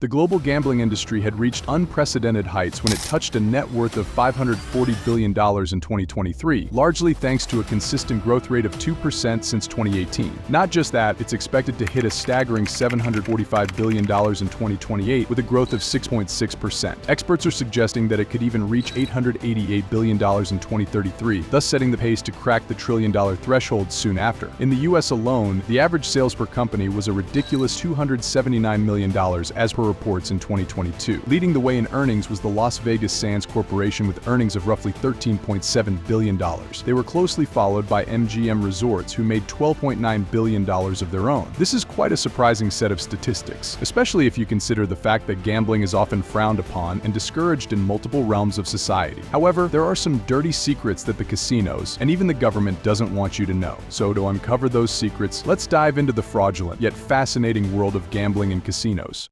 The global gambling industry had reached unprecedented heights when it touched a net worth of $540 billion in 2023, largely thanks to a consistent growth rate of 2% since 2018. Not just that, it's expected to hit a staggering $745 billion in 2028 with a growth of 6.6%. Experts are suggesting that it could even reach $888 billion in 2033, thus setting the pace to crack the trillion-dollar threshold soon after. In the US alone, the average sales per company was a ridiculous $279 million as per reports in 2022. Leading the way in earnings was the Las Vegas Sands Corporation with earnings of roughly $13.7 billion. They were closely followed by MGM Resorts, who made $12.9 billion of their own. This is quite a surprising set of statistics, especially if you consider the fact that gambling is often frowned upon and discouraged in multiple realms of society. However, there are some dirty secrets that the casinos and even the government doesn't want you to know. So to uncover those secrets, let's dive into the fraudulent yet fascinating world of gambling and casinos.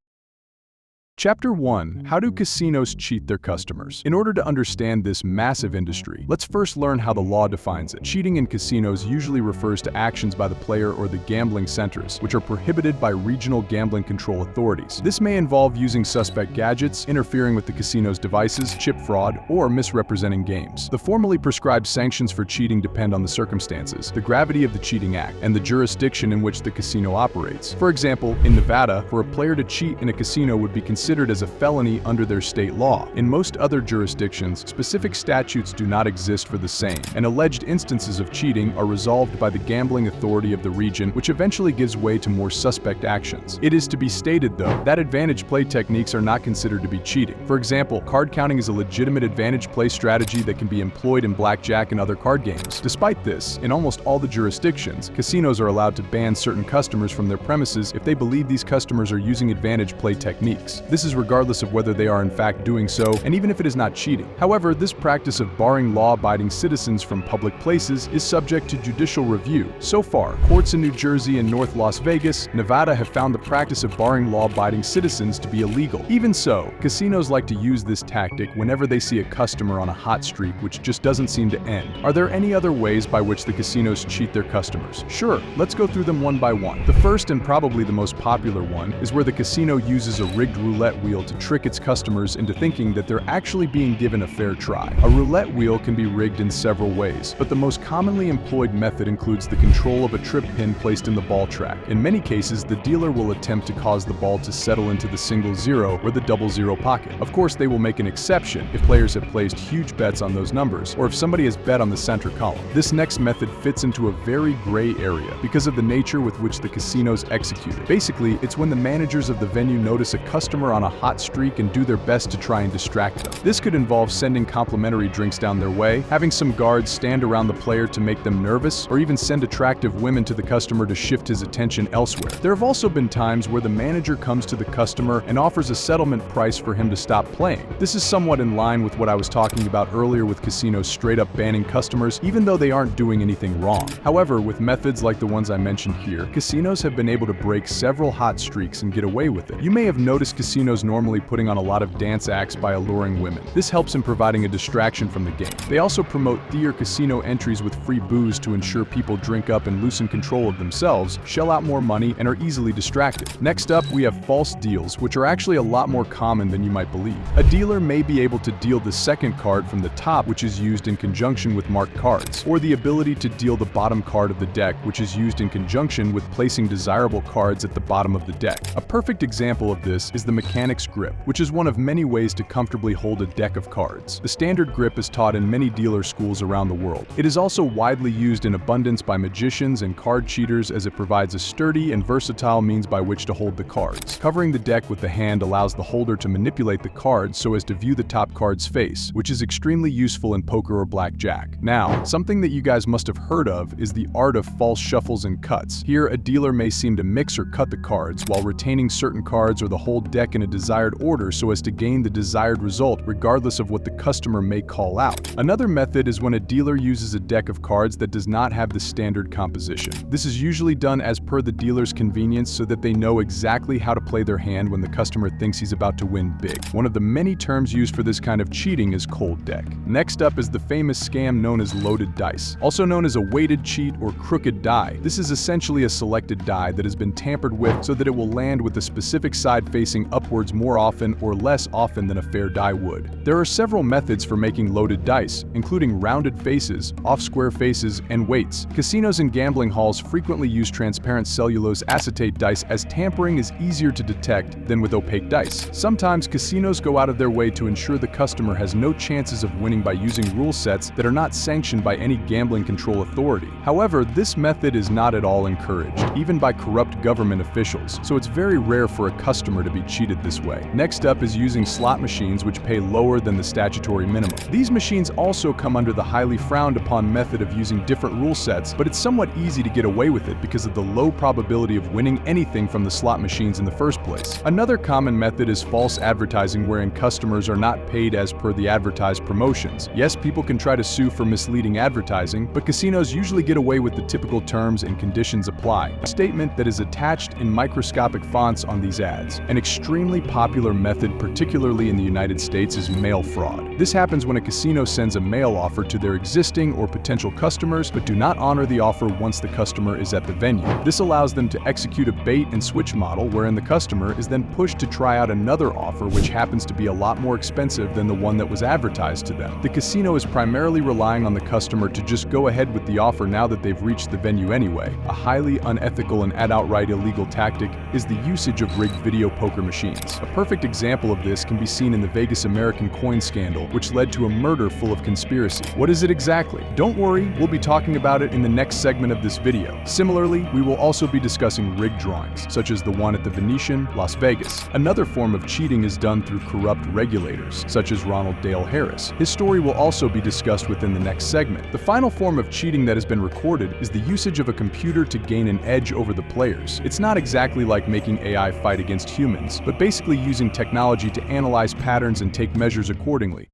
Chapter 1. How do casinos cheat their customers? In order to understand this massive industry, let's first learn how the law defines it. Cheating in casinos usually refers to actions by the player or the gambling centers, which are prohibited by regional gambling control authorities. This may involve using suspect gadgets, interfering with the casino's devices, chip fraud, or misrepresenting games. The formally prescribed sanctions for cheating depend on the circumstances, the gravity of the cheating act, and the jurisdiction in which the casino operates. For example, in Nevada, for a player to cheat in a casino would be considered as a felony under their state law. In most other jurisdictions, specific statutes do not exist for the same, and alleged instances of cheating are resolved by the gambling authority of the region, which eventually gives way to more suspect actions. It is to be stated, though, that advantage play techniques are not considered to be cheating. For example, card counting is a legitimate advantage play strategy that can be employed in blackjack and other card games. Despite this, in almost all the jurisdictions, casinos are allowed to ban certain customers from their premises if they believe these customers are using advantage play techniques. This is regardless of whether they are in fact doing so, and even if it is not cheating. However, this practice of barring law-abiding citizens from public places is subject to judicial review. So far, courts in New Jersey and North Las Vegas, Nevada have found the practice of barring law-abiding citizens to be illegal. Even so, casinos like to use this tactic whenever they see a customer on a hot streak which just doesn't seem to end. Are there any other ways by which the casinos cheat their customers? Sure, let's go through them one by one. The first and probably the most popular one is where the casino uses a rigged roulette wheel to trick its customers into thinking that they're actually being given a fair try. A roulette wheel can be rigged in several ways, but the most commonly employed method includes the control of a trip pin placed in the ball track. In many cases, the dealer will attempt to cause the ball to settle into the single zero or the double zero pocket. Of course, they will make an exception if players have placed huge bets on those numbers, or if somebody has bet on the center column. This next method fits into a very gray area because of the nature with which the casinos execute it. Basically, it's when the managers of the venue notice a customer on a hot streak and do their best to try and distract them. This could involve sending complimentary drinks down their way, having some guards stand around the player to make them nervous, or even send attractive women to the customer to shift his attention elsewhere. There have also been times where the manager comes to the customer and offers a settlement price for him to stop playing. This is somewhat in line with what I was talking about earlier with casinos straight up banning customers even though they aren't doing anything wrong. However, with methods like the ones I mentioned here, casinos have been able to break several hot streaks and get away with it. You may have noticed casinos normally putting on a lot of dance acts by alluring women. This helps in providing a distraction from the game. They also promote theater casino entries with free booze to ensure people drink up and loosen control of themselves, shell out more money, and are easily distracted. Next up, we have false deals, which are actually a lot more common than you might believe. A dealer may be able to deal the second card from the top, which is used in conjunction with marked cards, or the ability to deal the bottom card of the deck, which is used in conjunction with placing desirable cards at the bottom of the deck. A perfect example of this is the mechanic's grip, which is one of many ways to comfortably hold a deck of cards. The standard grip is taught in many dealer schools around the world. It is also widely used in abundance by magicians and card cheaters as it provides a sturdy and versatile means by which to hold the cards. Covering the deck with the hand allows the holder to manipulate the cards so as to view the top card's face, which is extremely useful in poker or blackjack. Now, something that you guys must have heard of is the art of false shuffles and cuts. Here, a dealer may seem to mix or cut the cards while retaining certain cards or the whole deck in a desired order so as to gain the desired result regardless of what the customer may call out. Another method is when a dealer uses a deck of cards that does not have the standard composition. This is usually done as per the dealer's convenience so that they know exactly how to play their hand when the customer thinks he's about to win big. One of the many terms used for this kind of cheating is cold deck. Next up is the famous scam known as loaded dice, also known as a weighted cheat or crooked die. This is essentially a selected die that has been tampered with so that it will land with the specific side facing up upwards more often or less often than a fair die would. There are several methods for making loaded dice, including rounded faces, off-square faces, and weights. Casinos and gambling halls frequently use transparent cellulose acetate dice as tampering is easier to detect than with opaque dice. Sometimes casinos go out of their way to ensure the customer has no chances of winning by using rule sets that are not sanctioned by any gambling control authority. However, this method is not at all encouraged, even by corrupt government officials, so it's very rare for a customer to be cheated this way. Next up is using slot machines, which pay lower than the statutory minimum. These machines also come under the highly frowned upon method of using different rule sets, but it's somewhat easy to get away with it because of the low probability of winning anything from the slot machines in the first place. Another common method is false advertising, wherein customers are not paid as per the advertised promotions. Yes, people can try to sue for misleading advertising, but casinos usually get away with the typical terms and conditions apply, a statement that is attached in microscopic fonts on these ads. An extremely popular method, particularly in the United States, is mail fraud. This happens when a casino sends a mail offer to their existing or potential customers, but do not honor the offer once the customer is at the venue. This allows them to execute a bait and switch model, wherein the customer is then pushed to try out another offer which happens to be a lot more expensive than the one that was advertised to them. The casino is primarily relying on the customer to just go ahead with the offer now that they've reached the venue anyway. A highly unethical and outright illegal tactic is the usage of rigged video poker machines. A perfect example of this can be seen in the Vegas American coin scandal, which led to a murder full of conspiracy. What is it exactly? Don't worry, we'll be talking about it in the next segment of this video. Similarly, we will also be discussing rigged drawings, such as the one at the Venetian, Las Vegas. Another form of cheating is done through corrupt regulators, such as Ronald Dale Harris. His story will also be discussed within the next segment. The final form of cheating that has been recorded is the usage of a computer to gain an edge over the players. It's not exactly like making AI fight against humans, but basically using technology to analyze patterns and take measures accordingly.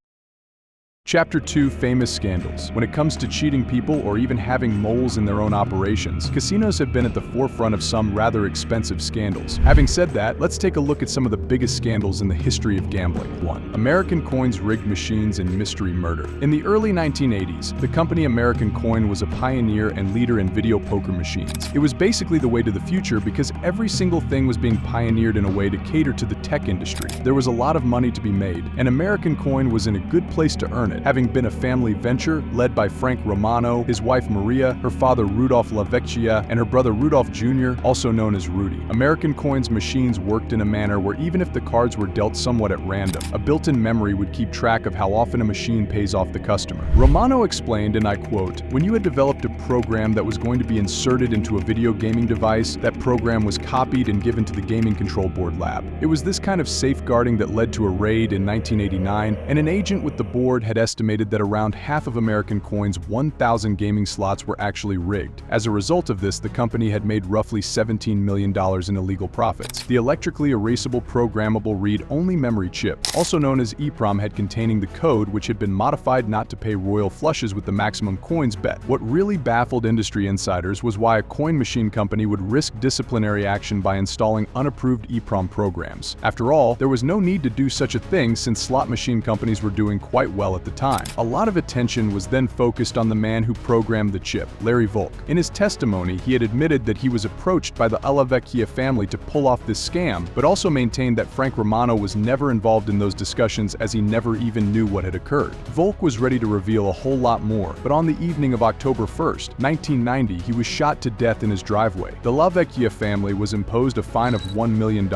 Chapter 2: Famous Scandals. When it comes to cheating people or even having moles in their own operations, casinos have been at the forefront of some rather expensive scandals. Having said that, let's take a look at some of the biggest scandals in the history of gambling. 1. American Coin's rigged machines and mystery murder. In the early 1980s, the company American Coin was a pioneer and leader in video poker machines. It was basically the way to the future because every single thing was being pioneered in a way to cater to the tech industry. There was a lot of money to be made, and American Coin was in a good place to earn it, having been a family venture led by Frank Romano, his wife Maria, her father Rudolph LaVecchia, and her brother Rudolph Jr., also known as Rudy. American Coin's machines worked in a manner where even if the cards were dealt somewhat at random, a built-in memory would keep track of how often a machine pays off the customer. Romano explained, and I quote, "When you had developed a program that was going to be inserted into a video gaming device, that program was copied and given to the Gaming Control Board lab. It was this kind of safeguarding that led to a raid in 1989, and an agent with the board had estimated that around half of American Coin's 1,000 gaming slots were actually rigged. As a result of this, the company had made roughly $17 million in illegal profits. The electrically erasable programmable read-only memory chip, also known as EEPROM, had containing the code which had been modified not to pay royal flushes with the maximum coins bet. What really baffled industry insiders was why a coin machine company would risk disciplinary action by installing unapproved EEPROM programs. After all, there was no need to do such a thing since slot machine companies were doing quite well at the time. A lot of attention was then focused on the man who programmed the chip, Larry Volk. In his testimony, he had admitted that he was approached by the LaVecchia family to pull off this scam, but also maintained that Frank Romano was never involved in those discussions as he never even knew what had occurred. Volk was ready to reveal a whole lot more, but on the evening of October 1st, 1990, he was shot to death in his driveway. The LaVecchia family was imposed a fine of $1 million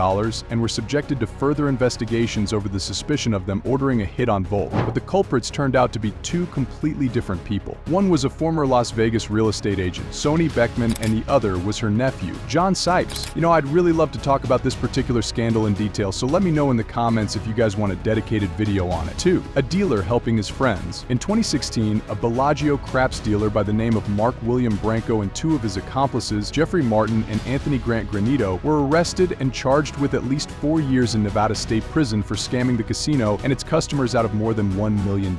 and were subjected to further investigations over the suspicion of them ordering a hit on Volk, but the culprits turned out to be two completely different people. One was a former Las Vegas real estate agent, Sony Beckman, and the other was her nephew, John Sipes. You know, I'd really love to talk about this particular scandal in detail, so let me know in the comments if you guys want a dedicated video on it. 2. A dealer helping his friends. In 2016, a Bellagio craps dealer by the name of Mark William Branco and two of his accomplices, Jeffrey Martin and Anthony Grant Granito, were arrested and charged with at least 4 years in Nevada State Prison for scamming the casino and its customers out of more than $1 million.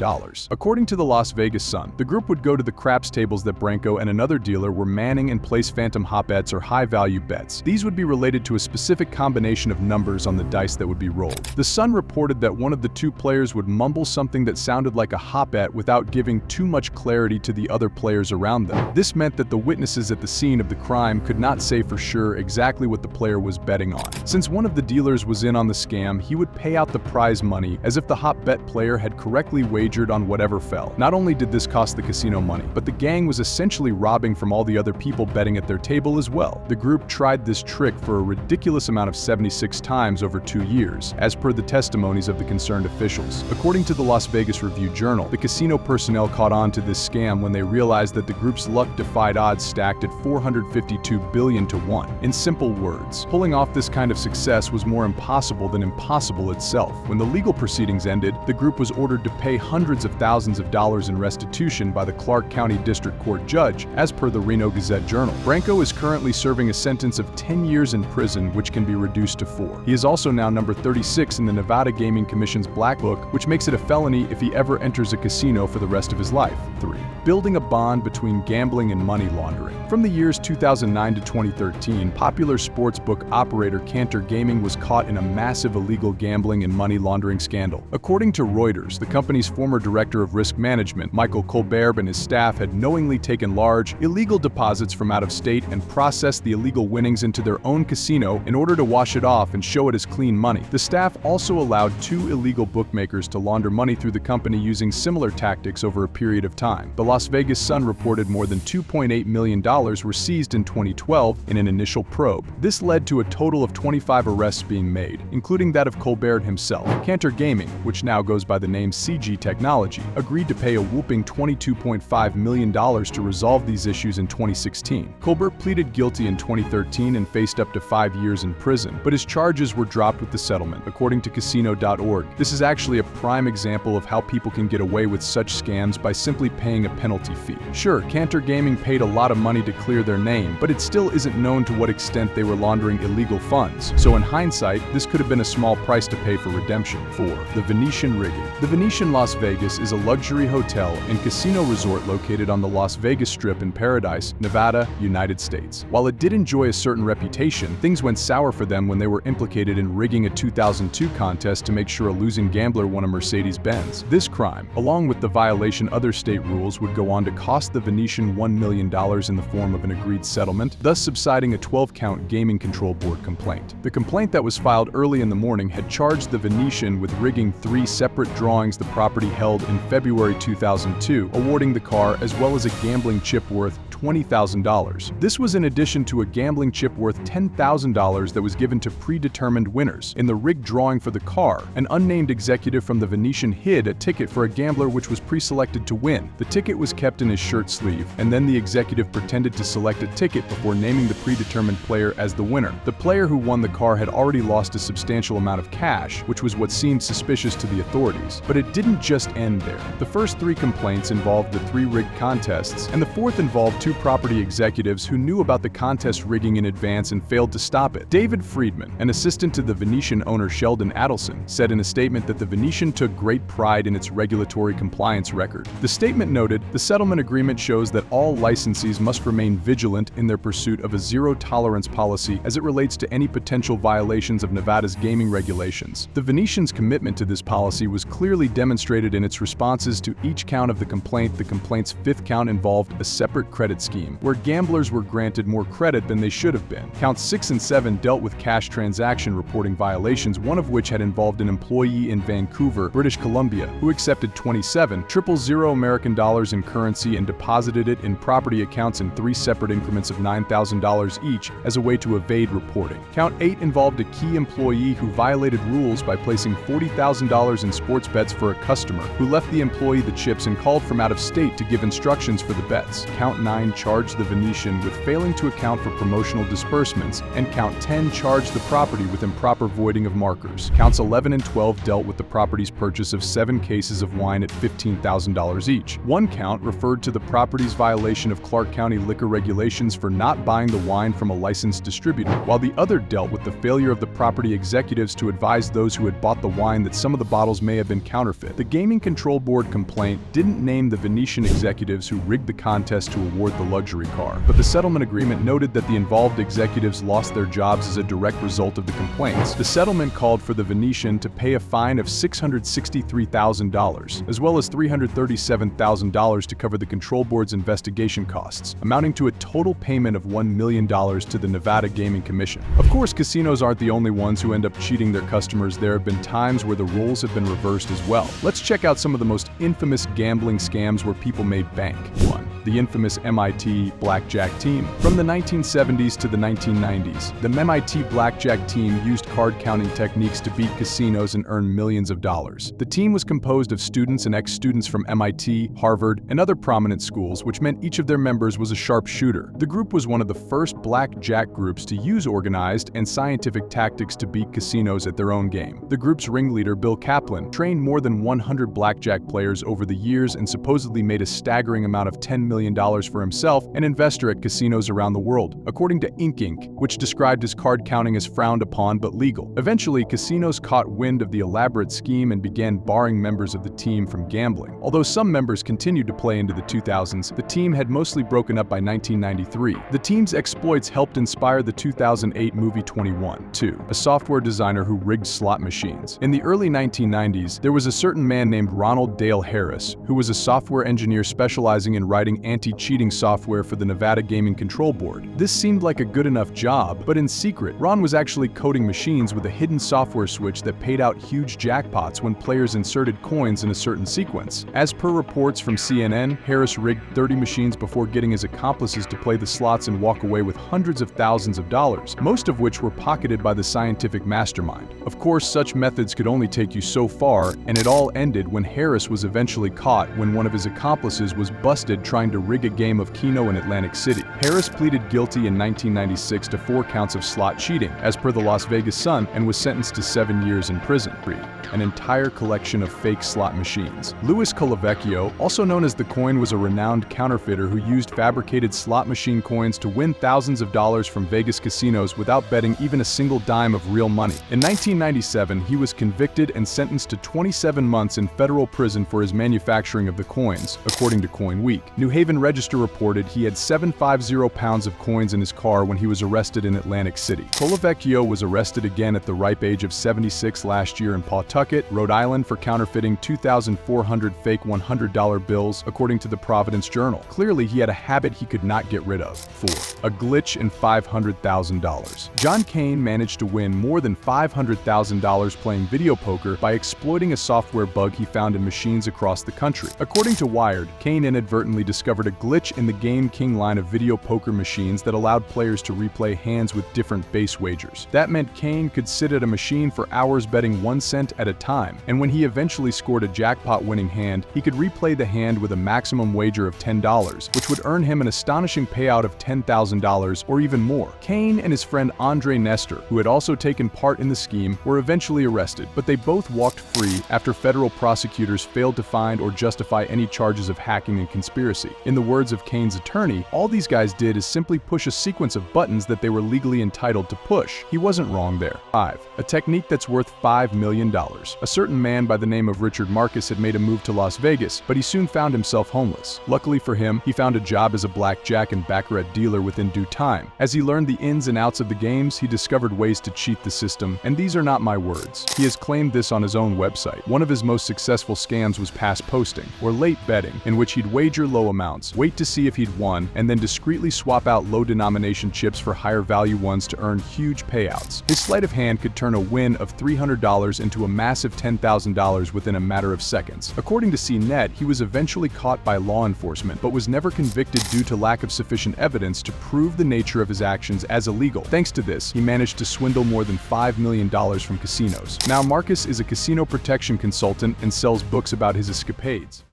According to the Las Vegas Sun, the group would go to the craps tables that Branco and another dealer were manning and place phantom hot bets or high-value bets. These would be related to a specific combination of numbers on the dice that would be rolled. The Sun reported that one of the two players would mumble something that sounded like a hot bet without giving too much clarity to the other players around them. This meant that the witnesses at the scene of the crime could not say for sure exactly what the player was betting on. Since one of the dealers was in on the scam, he would pay out the prize money as if the hot bet player had correctly wagered on whatever fell. Not only did this cost the casino money, but the gang was essentially robbing from all the other people betting at their table as well. The group tried this trick for a ridiculous amount of 76 times over 2 years, as per the testimonies of the concerned officials. According to the Las Vegas Review-Journal, the casino personnel caught on to this scam when they realized that the group's luck-defied odds stacked at 452 billion to 1. In simple words, pulling off this kind of success was more impossible than impossible itself. When the legal proceedings ended, the group was ordered to pay hundreds of thousands of dollars in restitution by the Clark County District Court judge, as per the Reno Gazette-Journal. Branco is currently serving a sentence of 10 years in prison, which can be reduced to 4. He is also now number 36 in the Nevada Gaming Commission's Black Book, which makes it a felony if he ever enters a casino for the rest of his life. 3. Building a bond between gambling and money laundering. From the years 2009 to 2013, popular sportsbook operator Cantor Gaming was caught in a massive illegal gambling and money laundering scandal. According to Reuters, the company's former director of risk management, Michael Colbert, and his staff had knowingly taken large, illegal deposits from out of state and processed the illegal winnings into their own casino in order to wash it off and show it as clean money. The staff also allowed 2 illegal bookmakers to launder money through the company using similar tactics over a period of time. The Las Vegas Sun reported more than $2.8 million were seized in 2012 in an initial probe. This led to a total of 25 arrests being made, including that of Colbert himself. Cantor Gaming, which now goes by the name CG Technology, agreed to pay a whopping $22.5 million to resolve these issues in 2016. Colbert pleaded guilty in 2013 and faced up to 5 years in prison, but his charges were dropped with the settlement, according to Casino.org. This is actually a prime example of how people can get away with such scams by simply paying a penalty fee. Sure, Cantor Gaming paid a lot of money to clear their name, but it still isn't known to what extent they were laundering illegal funds. So in hindsight, this could have been a small price to pay for redemption. 4. The Venetian rigging. The Venetian Las Vegas is a luxury hotel and casino resort located on the Las Vegas Strip in Paradise, Nevada, United States. While it did enjoy a certain reputation, things went sour for them when they were implicated in rigging a 2002 contest to make sure a losing gambler won a Mercedes-Benz. This crime, along with the violation of other state rules, would go on to cost the Venetian $1 million in the form of an agreed settlement, thus subsiding a 12-count Gaming Control Board complaint. The complaint that was filed early in the morning had charged the Venetian with rigging 3 separate drawings the property held in February 2002, awarding the car as well as a gambling chip worth $20,000. This was in addition to a gambling chip worth $10,000 that was given to predetermined winners. In the rigged drawing for the car, an unnamed executive from the Venetian hid a ticket for a gambler which was pre-selected to win. The ticket was kept in his shirt sleeve, and then the executive pretended to select a ticket before naming the predetermined player as the winner. The player who won the car had already lost a substantial amount of cash, which was what seemed suspicious to the authorities. But it didn't just end there. The first 3 complaints involved the 3 rigged contests, and the 4th involved 2 property executives who knew about the contest rigging in advance and failed to stop it. David Friedman, an assistant to the Venetian owner Sheldon Adelson, said in a statement that the Venetian took great pride in its regulatory compliance record. The statement noted, the settlement agreement shows that all licensees must remain vigilant in their pursuit of a zero-tolerance policy as it relates to any potential violations of Nevada's gaming regulations. The Venetian's commitment to this policy was clearly demonstrated in its responses to each count of the complaint. The complaint's 5th count involved a separate credit scheme, where gamblers were granted more credit than they should have been. Counts 6 and 7 dealt with cash transaction reporting violations, one of which had involved an employee in Vancouver, British Columbia, who accepted $27,000 American dollars in currency and deposited it in property accounts in 3 separate increments of $9,000 each as a way to evade reporting. Count 8 involved a key employee who violated rules by placing $40,000 in sports bets for a customer who left the employee the chips and called from out of state to give instructions for the bets. Count 9 9 charged the Venetian with failing to account for promotional disbursements, and Count 10 charged the property with improper voiding of markers. Counts 11 and 12 dealt with the property's purchase of 7 cases of wine at $15,000 each. One count referred to the property's violation of Clark County liquor regulations for not buying the wine from a licensed distributor, while the other dealt with the failure of the property executives to advise those who had bought the wine that some of the bottles may have been counterfeit. The Gaming Control Board complaint didn't name the Venetian executives who rigged the contest to award the luxury car, but the settlement agreement noted that the involved executives lost their jobs as a direct result of the complaints. The settlement called for the Venetian to pay a fine of $663,000, as well as $337,000 to cover the Control Board's investigation costs, amounting to a total payment of $1 million to the Nevada Gaming Commission. Of course, casinos aren't the only ones who end up cheating their customers. There have been times where the roles have been reversed as well. Let's check out some of the most infamous gambling scams where people made bank. 1. The infamous MIT Blackjack Team. From the 1970s to the 1990s, the MIT Blackjack Team used card counting techniques to beat casinos and earn millions of dollars. The team was composed of students and ex-students from MIT, Harvard, and other prominent schools, which meant each of their members was a sharp shooter. The group was one of the first blackjack groups to use organized and scientific tactics to beat casinos at their own game. The group's ringleader, Bill Kaplan, trained more than 100 blackjack players over the years and supposedly made a staggering amount of $10 million for himself, an investor at casinos around the world, according to Inc., which described his card counting as frowned upon but legal. Eventually, casinos caught wind of the elaborate scheme and began barring members of the team from gambling. Although some members continued to play into the 2000s, the team had mostly broken up by 1993. The team's exploits helped inspire the 2008 movie 21. 2. A software designer who rigged slot machines. In the early 1990s, there was a certain man named Ronald Dale Harris, who was a software engineer specializing in writing anti-cheating software for the Nevada Gaming Control Board. This seemed like a good enough job, but in secret, Ron was actually coding machines with a hidden software switch that paid out huge jackpots when players inserted coins in a certain sequence. As per reports from CNN, Harris rigged 30 machines before getting his accomplices to play the slots and walk away with hundreds of thousands of dollars, most of which were pocketed by the scientific mastermind. Of course, such methods could only take you so far, and it all ended when Harris was eventually caught when one of his accomplices was busted trying to rig a game of Keno in Atlantic City. Harris pleaded guilty in 1996 to 4 counts of slot cheating, as per the Las Vegas Sun, and was sentenced to 7 years in prison. 3. An entire collection of fake slot machines. Louis Colavecchio, also known as the Coin, was a renowned counterfeiter who used fabricated slot machine coins to win thousands of dollars from Vegas casinos without betting even a single dime of real money. In 1997, he was convicted and sentenced to 27 months in federal prison for his manufacturing of the coins, according to Coin Week. New Haven Register reported he had 750 pounds of coins in his car when he was arrested in Atlantic City. Colavecchio was arrested again at the ripe age of 76 last year in Pawtucket, Rhode Island, for counterfeiting 2,400 fake $100 bills, according to the Providence Journal. Clearly, he had a habit he could not get rid of. 4. A glitch in $500,000. John Kane managed to win more than $500,000 playing video poker by exploiting a software bug he found in machines across the country. According to Wired, Kane inadvertently discovered a glitch in the Game King line of video poker machines that allowed players to replay hands with different base wagers. That meant Kane could sit at a machine for hours betting 1 cent at a time, and when he eventually scored a jackpot-winning hand, he could replay the hand with a maximum wager of $10, which would earn him an astonishing payout of $10,000 or even more. Kane and his friend Andre Nestor, who had also taken part in the scheme, were eventually arrested, but they both walked free after federal prosecutors failed to find or justify any charges of hacking and conspiracy. In the words of Kane's attorney, all these guys did is simply push a sequence of buttons that they were legally entitled to push. He wasn't wrong there. 5. A technique that's worth $5 million. A certain man by the name of Richard Marcus had made a move to Las Vegas, but he soon found himself homeless. Luckily for him, he found a job as a blackjack and baccarat dealer within due time. As he learned the ins and outs of the games, he discovered ways to cheat the system, and these are not my words. He has claimed this on his own website. One of his most successful scams was pass posting, or late betting, in which he'd wager low amounts, wait to see if he'd won, and then discreetly swap out low-denomination chips for higher-value ones to earn huge payouts. His sleight of hand could turn a win of $300 into a massive $10,000 within a matter of seconds. According to CNET, he was eventually caught by law enforcement, but was never convicted due to lack of sufficient evidence to prove the nature of his actions as illegal. Thanks to this, he managed to swindle more than $5 million from casinos. Now, Marcus is a casino protection consultant and sells books about his escapades.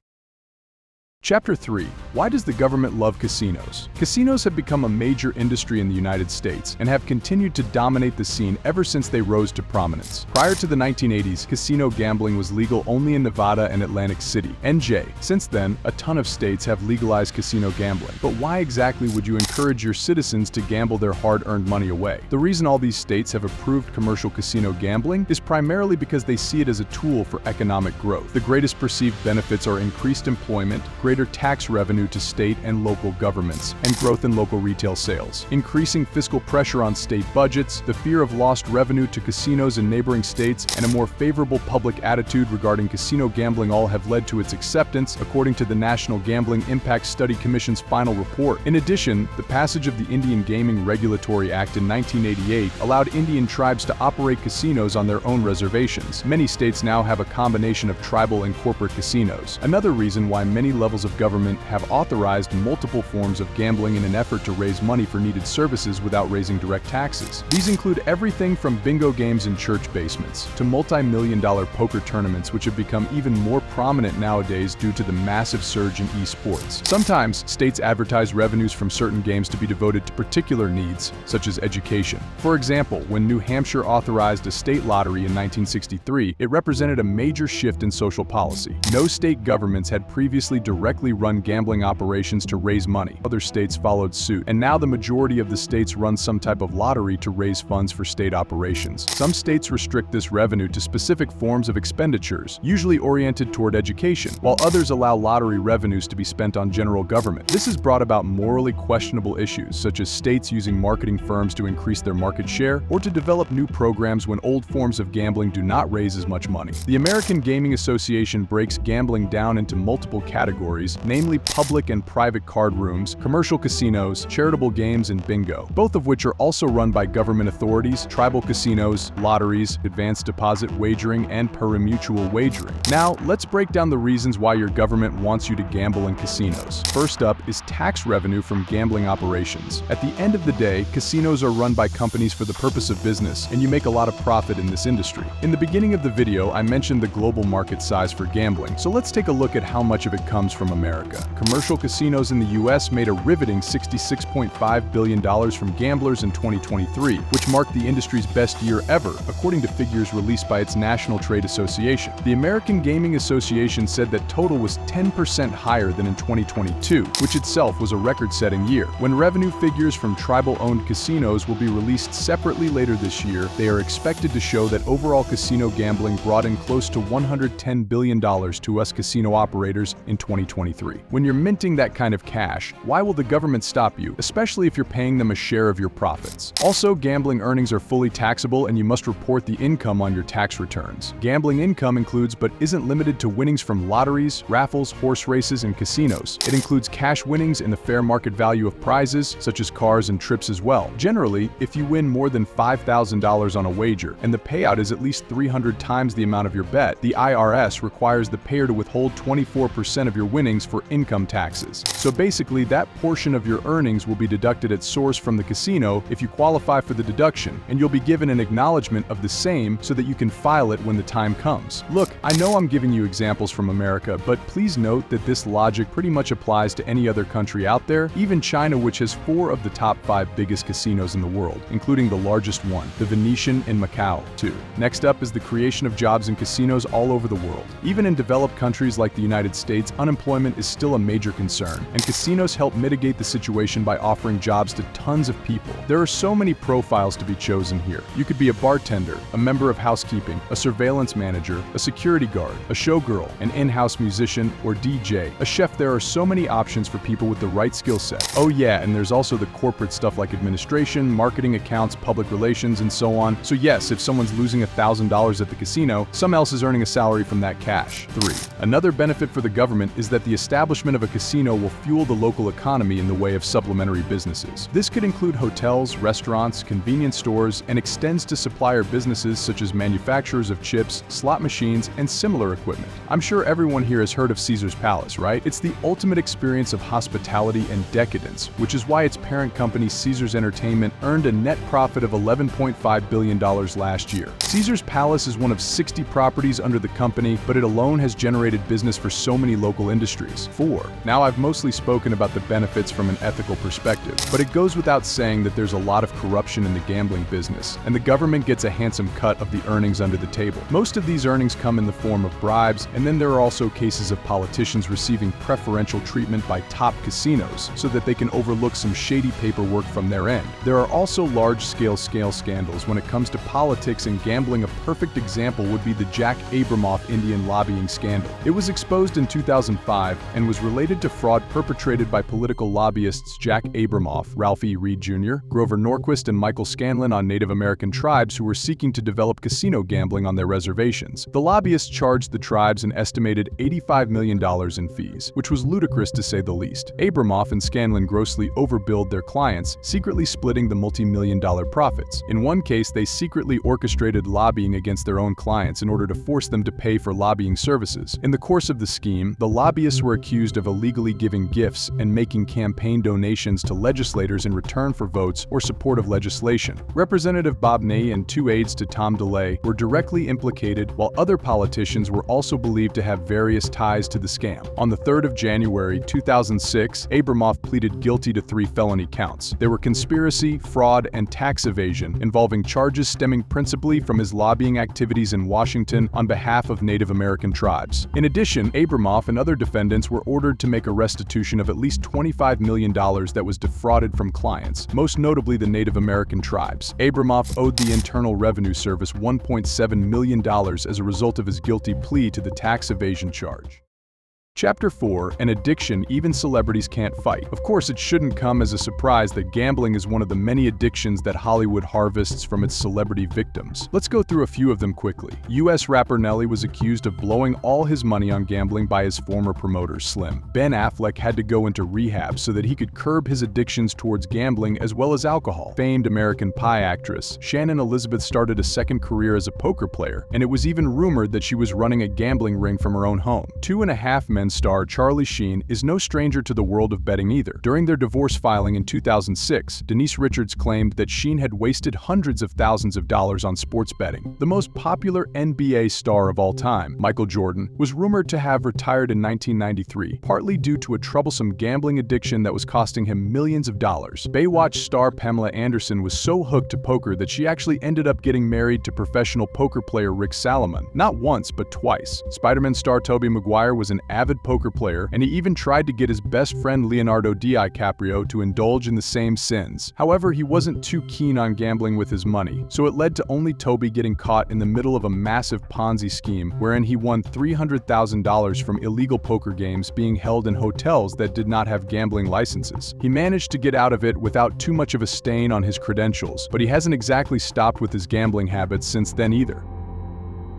Chapter 3. Why does the government love casinos? Casinos have become a major industry in the United States and have continued to dominate the scene ever since they rose to prominence. Prior to the 1980s, casino gambling was legal only in Nevada and Atlantic City, NJ. Since then, a ton of states have legalized casino gambling. But why exactly would you encourage your citizens to gamble their hard-earned money away? The reason all these states have approved commercial casino gambling is primarily because they see it as a tool for economic growth. The greatest perceived benefits are increased employment, greater tax revenue to state and local governments, and growth in local retail sales. Increasing fiscal pressure on state budgets, the fear of lost revenue to casinos in neighboring states, and a more favorable public attitude regarding casino gambling all have led to its acceptance, according to the National Gambling Impact Study Commission's final report. In addition, the passage of the Indian Gaming Regulatory Act in 1988 allowed Indian tribes to operate casinos on their own reservations. Many states now have a combination of tribal and corporate casinos. Another reason why many levels of government have authorized multiple forms of gambling in an effort to raise money for needed services without raising direct taxes. These include everything from bingo games in church basements to multi-million-dollar poker tournaments, which have become even more prominent nowadays due to the massive surge in esports. Sometimes, states advertise revenues from certain games to be devoted to particular needs, such as education. For example, when New Hampshire authorized a state lottery in 1963, it represented a major shift in social policy. No state governments had previously directly run gambling operations to raise money. Other states followed suit, and now the majority of the states run some type of lottery to raise funds for state operations. Some states restrict this revenue to specific forms of expenditures, usually oriented toward education, while others allow lottery revenues to be spent on general government. This has brought about morally questionable issues, such as states using marketing firms to increase their market share or to develop new programs when old forms of gambling do not raise as much money. The American Gaming Association breaks gambling down into multiple categories, namely public and private card rooms, commercial casinos, charitable games, and bingo, both of which are also run by government authorities, tribal casinos, lotteries, advanced deposit wagering, and pari-mutuel wagering. Now, let's break down the reasons why your government wants you to gamble in casinos. First up is tax revenue from gambling operations. At the end of the day, casinos are run by companies for the purpose of business, and you make a lot of profit in this industry. In the beginning of the video, I mentioned the global market size for gambling, so let's take a look at how much of it comes from America. Commercial casinos in the US made a riveting $66.5 billion from gamblers in 2023, which marked the industry's best year ever, according to figures released by its National Trade Association. The American Gaming Association said that total was 10% higher than in 2022, which itself was a record-setting year. When revenue figures from tribal-owned casinos will be released separately later this year, they are expected to show that overall casino gambling brought in close to $110 billion to us casino operators in 2023. When you're minting that kind of cash, why will the government stop you, especially if you're paying them a share of your profits? Also, gambling earnings are fully taxable and you must report the income on your tax returns. Gambling income includes but isn't limited to winnings from lotteries, raffles, horse races, and casinos. It includes cash winnings in the fair market value of prizes, such as cars and trips as well. Generally, if you win more than $5,000 on a wager, and the payout is at least 300 times the amount of your bet, the IRS requires the payer to withhold 24% of your winnings for income taxes. So basically, that portion of your earnings will be deducted at source from the casino if you qualify for the deduction, and you'll be given an acknowledgement of the same so that you can file it when the time comes. Look, I know I'm giving you examples from America, but please note that this logic pretty much applies to any other country out there, even China, which has 4 of the top 5 biggest casinos in the world, including the largest one, the Venetian in Macau, too. Next up is the creation of jobs in casinos all over the world. Even in developed countries like the United States, unemployment is still a major concern, and casinos help mitigate the situation by offering jobs to tons of people. There are so many profiles to be chosen here. You could be a bartender, a member of housekeeping, a surveillance manager, a security guard, a showgirl, an in-house musician, or DJ, a chef. There are so many options for people with the right skill set. Oh yeah, and there's also the corporate stuff like administration, marketing, accounts, public relations, and so on. So yes, if someone's losing $1,000 at the casino, someone else is earning a salary from that cash. 3. Another benefit for the government is that the establishment of a casino will fuel the local economy in the way of supplementary businesses. This could include hotels, restaurants, convenience stores, and extends to supplier businesses such as manufacturers of chips, slot machines, and similar equipment. I'm sure everyone here has heard of Caesar's Palace, right? It's the ultimate experience of hospitality and decadence, which is why its parent company Caesars Entertainment earned a net profit of $11.5 billion last year. Caesar's Palace is one of 60 properties under the company, but it alone has generated business for so many local industries industries. 4. Now I've mostly spoken about the benefits from an ethical perspective, but it goes without saying that there's a lot of corruption in the gambling business, and the government gets a handsome cut of the earnings under the table. Most of these earnings come in the form of bribes, and then there are also cases of politicians receiving preferential treatment by top casinos so that they can overlook some shady paperwork from their end. There are also large-scale scandals when it comes to politics and gambling. A perfect example would be the Jack Abramoff Indian lobbying scandal. It was exposed in 2005 and was related to fraud perpetrated by political lobbyists Jack Abramoff, Ralph E. Reed Jr., Grover Norquist, and Michael Scanlon on Native American tribes who were seeking to develop casino gambling on their reservations. The lobbyists charged the tribes an estimated $85 million in fees, which was ludicrous to say the least. Abramoff and Scanlon grossly overbilled their clients, secretly splitting the multi-million-dollar profits. In one case, they secretly orchestrated lobbying against their own clients in order to force them to pay for lobbying services. In the course of the scheme, the lobbyists were accused of illegally giving gifts and making campaign donations to legislators in return for votes or support of legislation. Representative Bob Ney and 2 aides to Tom DeLay were directly implicated, while other politicians were also believed to have various ties to the scam. On the 3rd of January 2006, Abramoff pleaded guilty to 3 felony counts. They were conspiracy, fraud, and tax evasion, involving charges stemming principally from his lobbying activities in Washington on behalf of Native American tribes. In addition, Abramoff and other defendants were ordered to make a restitution of at least $25 million that was defrauded from clients, most notably the Native American tribes. Abramoff owed the Internal Revenue Service $1.7 million as a result of his guilty plea to the tax evasion charge. Chapter 4. An addiction even celebrities can't fight. Of course, it shouldn't come as a surprise that gambling is one of the many addictions that Hollywood harvests from its celebrity victims. Let's go through a few of them quickly. US rapper Nelly was accused of blowing all his money on gambling by his former promoter, Slim. Ben Affleck had to go into rehab so that he could curb his addictions towards gambling as well as alcohol. Famed American Pie actress Shannon Elizabeth started a second career as a poker player, and it was even rumored that she was running a gambling ring from her own home. 2.5 Men star Charlie Sheen is no stranger to the world of betting either. During their divorce filing in 2006, Denise Richards claimed that Sheen had wasted hundreds of thousands of dollars on sports betting. The most popular NBA star of all time, Michael Jordan, was rumored to have retired in 1993, partly due to a troublesome gambling addiction that was costing him millions of dollars. Baywatch star Pamela Anderson was so hooked to poker that she actually ended up getting married to professional poker player Rick Salomon, not once but twice. Spider-Man star Tobey Maguire was an avid poker player, and he even tried to get his best friend Leonardo DiCaprio to indulge in the same sins. However, he wasn't too keen on gambling with his money, so it led to only Tobey getting caught in the middle of a massive Ponzi scheme wherein he won $300,000 from illegal poker games being held in hotels that did not have gambling licenses. He managed to get out of it without too much of a stain on his credentials, but he hasn't exactly stopped with his gambling habits since then either.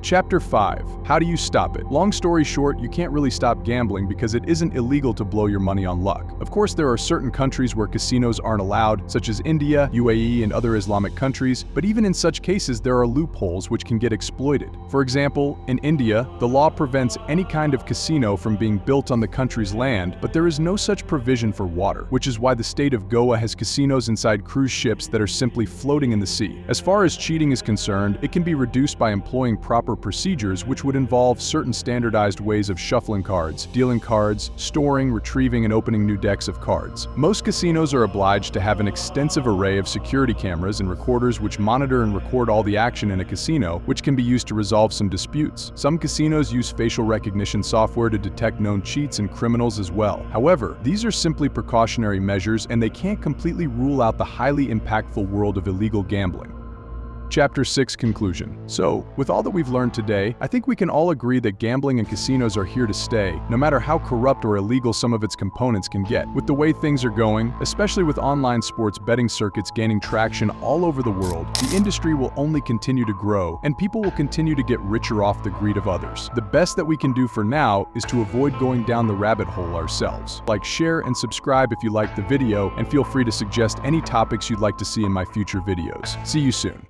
Chapter 5. How do you stop it? Long story short, you can't really stop gambling because it isn't illegal to blow your money on luck. Of course, there are certain countries where casinos aren't allowed, such as India, UAE, and other Islamic countries, but even in such cases, there are loopholes which can get exploited. For example, in India, the law prevents any kind of casino from being built on the country's land, but there is no such provision for water, which is why the state of Goa has casinos inside cruise ships that are simply floating in the sea. As far as cheating is concerned, it can be reduced by employing proper procedures, which would involve certain standardized ways of shuffling cards, dealing cards, storing, retrieving, and opening new decks of cards. Most casinos are obliged to have an extensive array of security cameras and recorders which monitor and record all the action in a casino, which can be used to resolve some disputes. Some casinos use facial recognition software to detect known cheats and criminals as well. However, these are simply precautionary measures, and they can't completely rule out the highly impactful world of illegal gambling. Chapter 6. Conclusion. So, with all that we've learned today, I think we can all agree that gambling and casinos are here to stay, no matter how corrupt or illegal some of its components can get. With the way things are going, especially with online sports betting circuits gaining traction all over the world, the industry will only continue to grow, and people will continue to get richer off the greed of others. The best that we can do for now is to avoid going down the rabbit hole ourselves. Like, share, and subscribe if you liked the video, and feel free to suggest any topics you'd like to see in my future videos. See you soon.